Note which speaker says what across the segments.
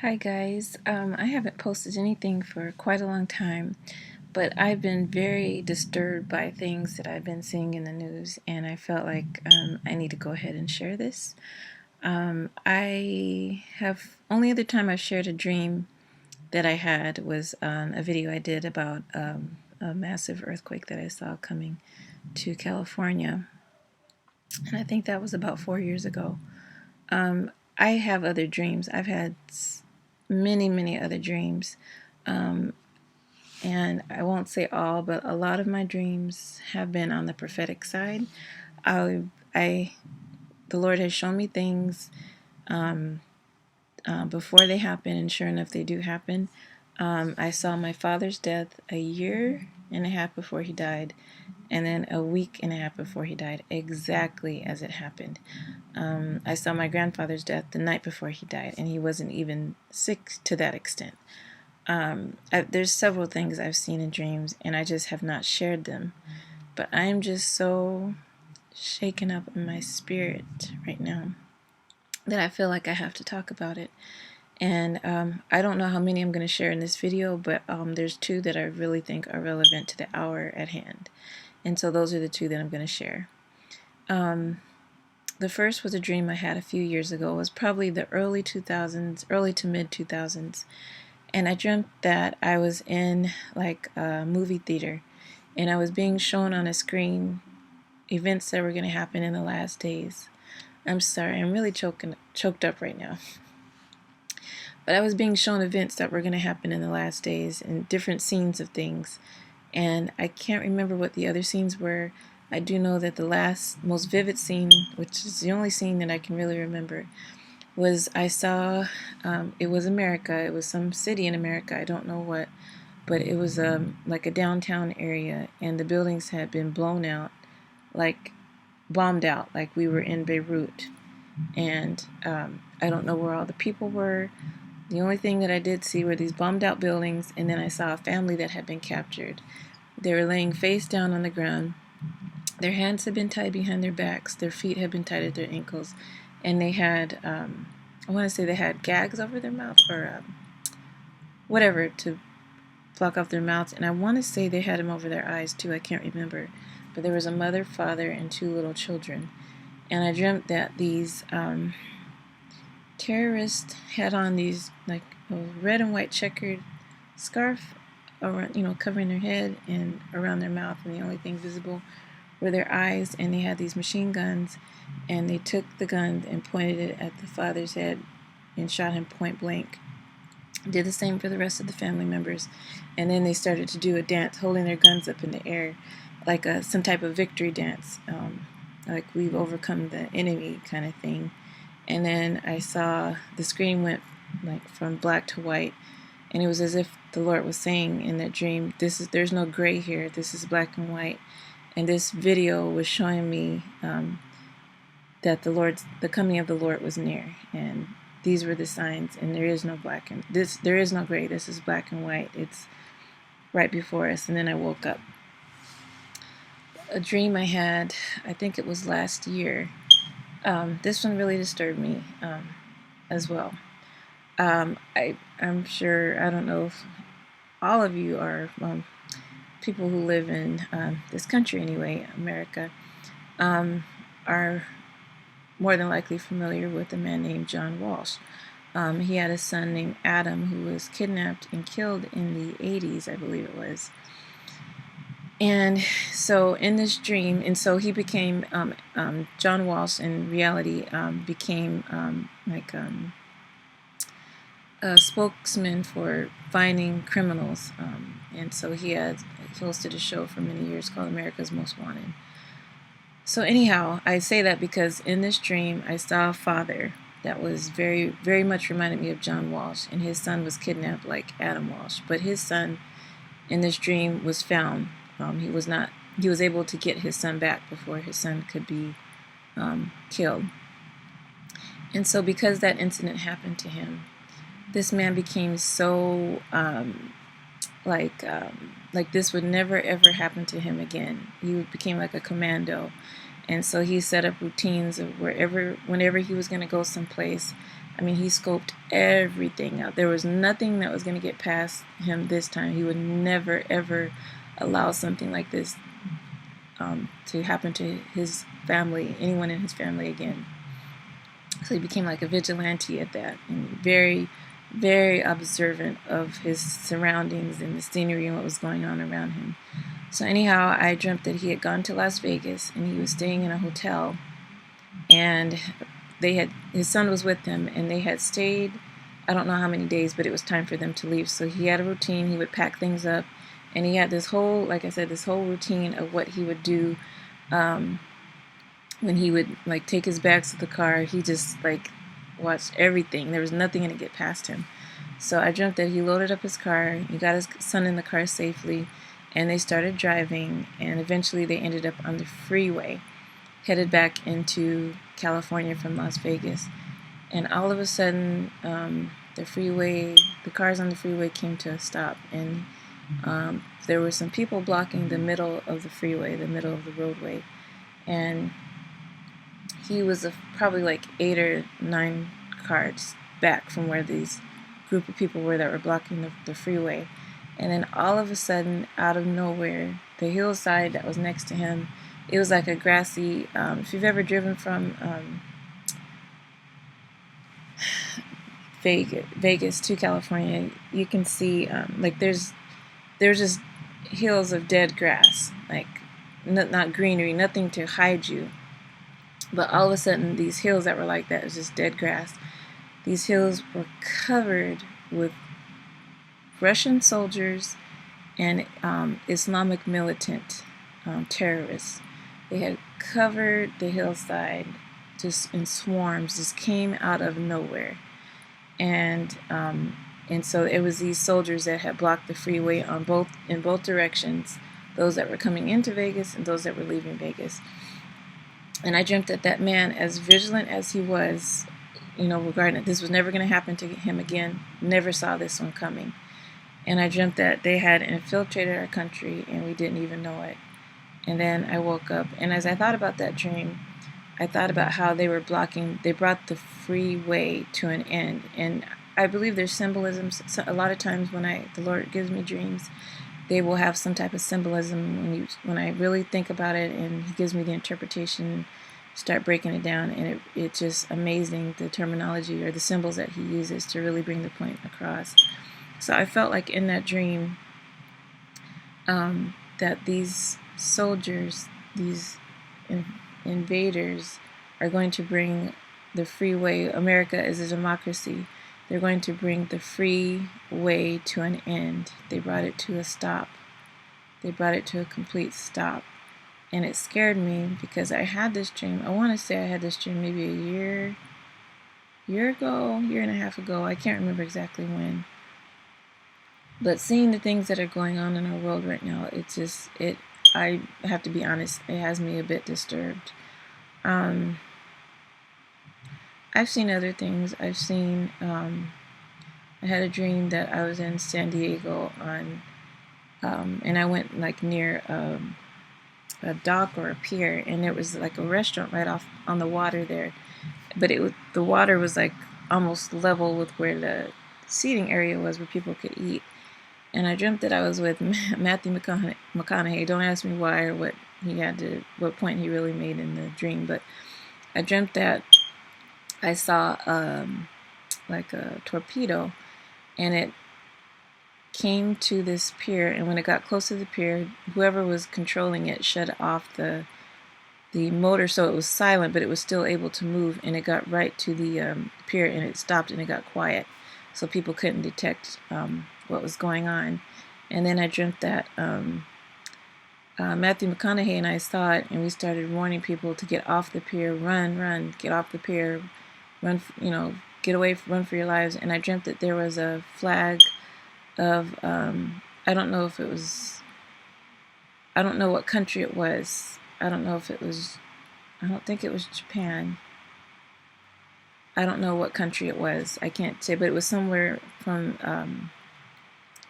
Speaker 1: Hi guys, I haven't posted anything for quite a long time, but I've been very disturbed by things that I've been seeing in the news, and I felt like I need to go ahead and share this. I have only other time I've shared a dream that I had was on a video I did about a massive earthquake that I saw coming to California, and I think that was about 4 years ago. I have other dreams. I've had many other dreams. And I won't say all, but a lot of my dreams have been on the prophetic side. I the Lord has shown me things before they happen, and sure enough, they do happen. I saw my father's death a year and a half before he died, and then a week and a half before he died, exactly as it happened. I saw my grandfather's death the night before he died, and he wasn't even sick to that extent. There's several things I've seen in dreams, and I just have not shared them. But I am just so shaken up in my spirit right now that I feel like I have to talk about it. And I don't know how many I'm going to share in this video, but there's two that I really think are relevant to the hour at hand. And so those are the two that I'm going to share. The first was a dream I had a few years ago. It was probably the early 2000s, early to mid 2000s. And I dreamt that I was in like a movie theater, and I was being shown on a screen events that were going to happen in the last days. I'm sorry, I'm really choked up right now. But I was being shown events that were going to happen in the last days and different scenes of things. And I can't remember what the other scenes were. I do know that the last, most vivid scene, which is the only scene that I can really remember, was I saw, it was America. It was some city in America. I don't know what, but it was like a downtown area, and the buildings had been blown out, like bombed out, like we were in Beirut. And I don't know where all the people were. The only thing that I did see were these bombed out buildings, and then I saw a family that had been captured. They were laying face down on the ground. Their hands had been tied behind their backs. Their feet had been tied at their ankles. And they had, I want to say they had gags over their mouth or whatever to block off their mouths. And I want to say they had them over their eyes too. I can't remember. But there was a mother, father, and two little children. And I dreamt that these terrorists had on these like a red and white checkered scarf around, covering their head and around their mouth, and the only thing visible were their eyes. And they had these machine guns, and they took the gun and pointed it at the father's head and shot him point blank. Did the same for the rest of the family members, and then they started to do a dance, holding their guns up in the air, like some type of victory dance, like we've overcome the enemy kind of thing. And then I saw the screen went like from black to white, and it was as if the Lord was saying in that dream, there's no gray here, this is black and white. And this video was showing me that the coming of the Lord was near, and these were the signs. And there is no black and there is no gray. This is black and white. It's right before us. And then I woke up. A dream I had, I think it was last year. This one really disturbed me as well. I'm sure, I don't know if all of you are people who live in this country anyway, America, are more than likely familiar with a man named John Walsh. He had a son named Adam who was kidnapped and killed in the 80s, I believe it was. And so in this dream, and so he became, John Walsh in reality became a spokesman for finding criminals. And so he hosted a show for many years called America's Most Wanted. So anyhow, I say that because in this dream, I saw a father that was very much reminded me of John Walsh, and his son was kidnapped like Adam Walsh. But his son in this dream was found. He was able to get his son back before his son could be killed. And so because that incident happened to him, this man became so like this would never ever happen to him again. He became like a commando. And so he set up routines of whenever he was going to go someplace, I mean, he scoped everything out. There was nothing that was going to get past him this time. He would never, ever allow something like this to happen to his family, anyone in his family again. So he became like a vigilante at that, and very, very observant of his surroundings and the scenery and what was going on around him. So anyhow, I dreamt that he had gone to Las Vegas and he was staying in a hotel, and his son was with him, and they had stayed, I don't know how many days, but it was time for them to leave. So he had a routine. He would pack things up, and he had this whole, like I said, this whole routine of what he would do when he would like take his bags to the car. He just like watched everything. There was nothing going to get past him. So I dreamt that he loaded up his car, he got his son in the car safely, and they started driving, and eventually they ended up on the freeway, headed back into California from Las Vegas. And all of a sudden, the cars on the freeway came to a stop, and there were some people blocking the middle of the freeway, the middle of the roadway, and he was probably like 8 or 9 cars back from where these group of people were that were blocking the freeway. And then all of a sudden, out of nowhere, the hillside that was next to him, it was like a grassy, if you've ever driven from Vegas to California, you can see like there's just hills of dead grass, like not greenery, nothing to hide you. But all of a sudden, these hills that were like that was just dead grass. These hills were covered with Russian soldiers and Islamic militant terrorists. They had covered the hillside just in swarms, just came out of nowhere. And so it was these soldiers that had blocked the freeway in both directions, those that were coming into Vegas and those that were leaving Vegas. And I dreamt that that man, as vigilant as he was, regarding it, this was never going to happen to him again, never saw this one coming. And I dreamt that they had infiltrated our country and we didn't even know it. And then I woke up, and as I thought about that dream, I thought about how they brought the freeway to an end. And I believe there's symbolism. So a lot of times when the Lord gives me dreams, they will have some type of symbolism when I really think about it, and He gives me the interpretation, start breaking it down, and it's just amazing, the terminology or the symbols that He uses to really bring the point across. So I felt like in that dream that these soldiers, these invaders, are going to bring the freeway. America is a democracy. They're going to bring the freeway to an end. They brought it to a stop. They brought it to a complete stop. And it scared me because I had this dream. I want to say I had this dream maybe a year and a half ago. I can't remember exactly when. But seeing the things that are going on in our world right now, I have to be honest, it has me a bit disturbed. I've seen other things. I had a dream that I was in San Diego and I went like near a dock or a pier, and there was like a restaurant right off on the water there. But the water was like almost level with where the seating area was where people could eat. And I dreamt that I was with Matthew McConaughey. Don't ask me why or what point he really made in the dream. But I dreamt that I saw like a torpedo, and it came to this pier. And when it got close to the pier, whoever was controlling it shut off the motor, so it was silent, but it was still able to move. And it got right to the pier, and it stopped, and it got quiet, so people couldn't detect what was going on. And then I dreamt that Matthew McConaughey and I saw it, and we started warning people to get off the pier, run, get off the pier, run, get away, run for your lives. And I dreamt that there was a flag of, I don't know what country it was. I don't think it was Japan. I don't know what country it was. I can't say, but it was somewhere from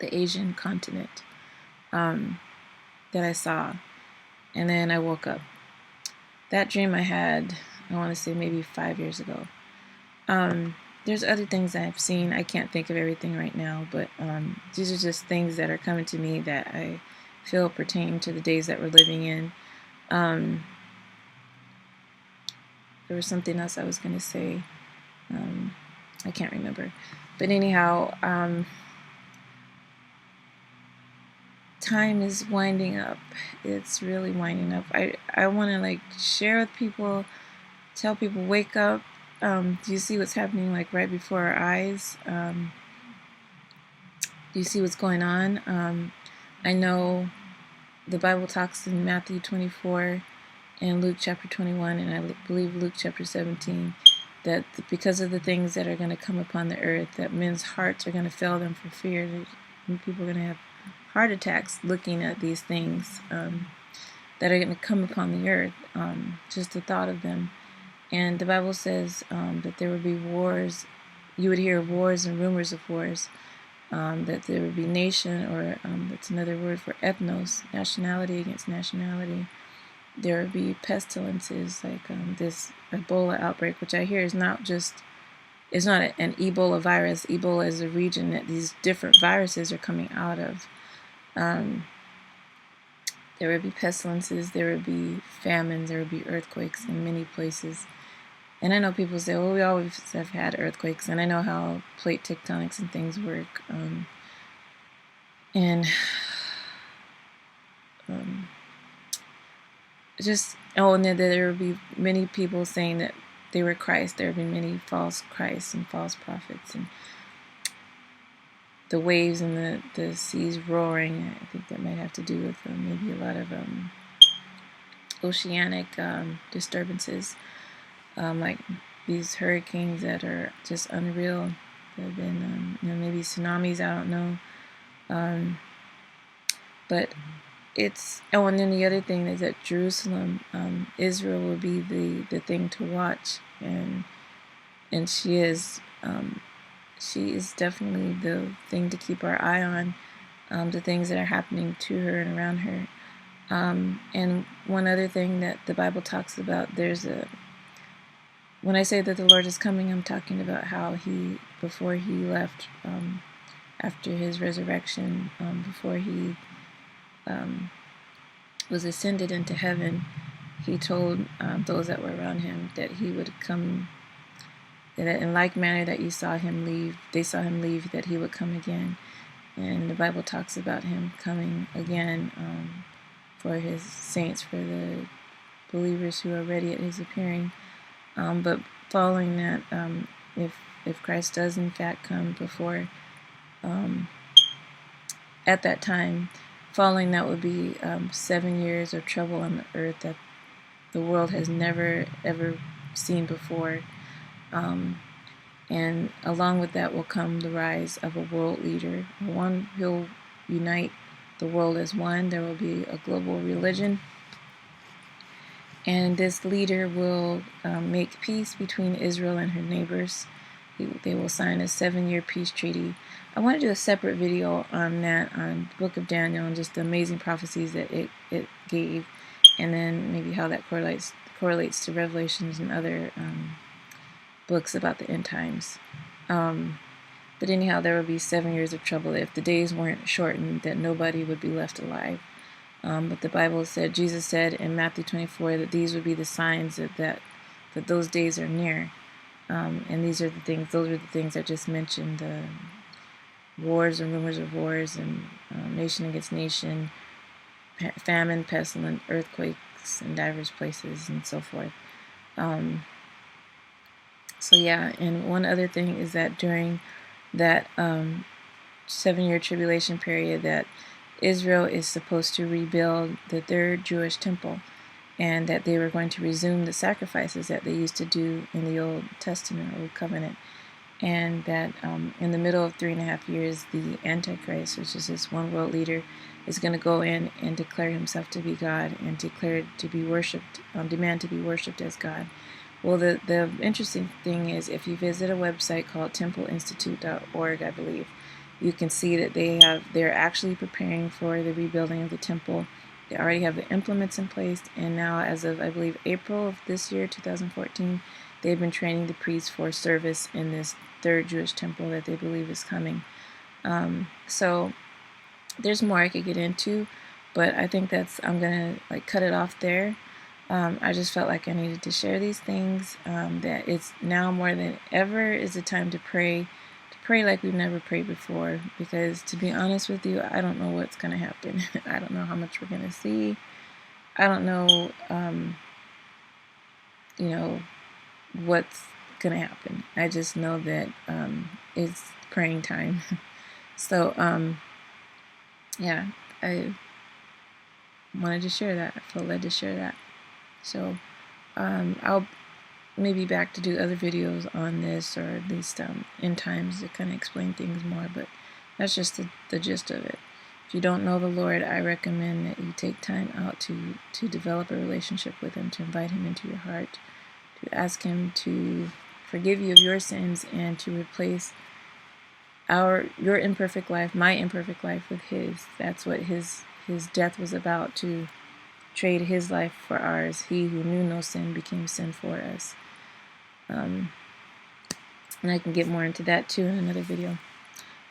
Speaker 1: the Asian continent that I saw. And then I woke up. That dream I had, I want to say maybe 5 years ago. there's other things I've seen. I can't think of everything right now, but these are just things that are coming to me that I feel pertain to the days that we're living in. Um, there was something else I was going to say. I can't remember. But anyhow, time is winding up. It's really winding up. I want to like share with people, tell people, wake up. Do you see what's happening like right before our eyes? Do you see what's going on? I know the Bible talks in Matthew 24 and Luke chapter 21, and I believe Luke chapter 17, that because of the things that are going to come upon the earth, that men's hearts are going to fail them for fear. People are going to have heart attacks looking at these things that are going to come upon the earth, just the thought of them. And the Bible says that there would be wars. You would hear wars and rumors of wars. That there would be nation, or that's another word for ethnos, nationality against nationality. There would be pestilences like this Ebola outbreak, which I hear is not just, it's not an Ebola virus. Ebola is a region that these different viruses are coming out of. There would be pestilences, there would be famines, there would be earthquakes in many places. And I know people say, well, we always have had earthquakes, and I know how plate tectonics and things work. And just, and then there would be many people saying that they were Christ. There would be many false Christs and false prophets, and the waves and the seas roaring. I think that might have to do with maybe a lot of oceanic disturbances, like these hurricanes that are just unreal. There have been maybe tsunamis, I don't know. But it's, and then the other thing is that Jerusalem, Israel will be the thing to watch, and she is definitely the thing to keep our eye on, the things that are happening to her and around her. And one other thing that the Bible talks about, when I say that the Lord is coming, I'm talking about how before he left, after his resurrection, before he was ascended into heaven, he told those that were around him that he would come, that in like manner that they saw him leave, that he would come again. And the Bible talks about him coming again for his saints, for the believers who are ready at his appearing. But following that, if Christ does in fact come before, at that time, following that would be 7 years of trouble on the earth that the world has never ever seen before. And along with that will come the rise of a world leader, one who'll unite the world as one. There will be a global religion, and this leader will make peace between Israel and her neighbors. They will sign a 7-year peace treaty. I want to do a separate video on that, on the book of Daniel, and just the amazing prophecies that it gave, and then maybe how that correlates to Revelations and other books about the end times. But anyhow, there would be 7 years of trouble. If the days weren't shortened, that nobody would be left alive. But the Bible said, Jesus said in Matthew 24 that these would be the signs that those days are near. And those are the things I just mentioned, the wars and rumors of wars, and nation against nation, famine, pestilence, earthquakes in diverse places, and so forth. So yeah, and one other thing is that during that 7-year tribulation period, that Israel is supposed to rebuild the third Jewish temple, and that they were going to resume the sacrifices that they used to do in the Old Testament, Old Covenant, and that in the middle of 3.5 years, the Antichrist, which is this one world leader, is going to go in and declare himself to be God, and declare to be worshipped, demand to be worshipped as God. Well, the interesting thing is, if you visit a website called templeinstitute.org, I believe, you can see that they're actually preparing for the rebuilding of the temple. They already have the implements in place, and now, as of, I believe, April of this year, 2014, they've been training the priests for service in this third Jewish temple that they believe is coming. So there's more I could get into, but I think I'm gonna like cut it off there. I just felt like I needed to share these things, that it's now more than ever is the time to pray like we've never prayed before, because to be honest with you, I don't know what's going to happen. I don't know how much we're going to see. I don't know, you know, what's going to happen. I just know that it's praying time. So, yeah, I wanted to share that. I felt led to share that. So, I'll maybe back to do other videos on this, or at least end times, to kind of explain things more, but that's just the gist of it. If you don't know the Lord, I recommend that you take time out to develop a relationship with Him, to invite Him into your heart, to ask Him to forgive you of your sins, and to replace your imperfect life, my imperfect life, with His. That's what His death was about, to trade His life for ours. He who knew no sin became sin for us. And I can get more into that too in another video.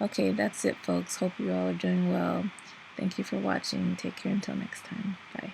Speaker 1: Okay, that's it, folks. Hope you all are doing well. Thank you for watching. Take care until next time. Bye.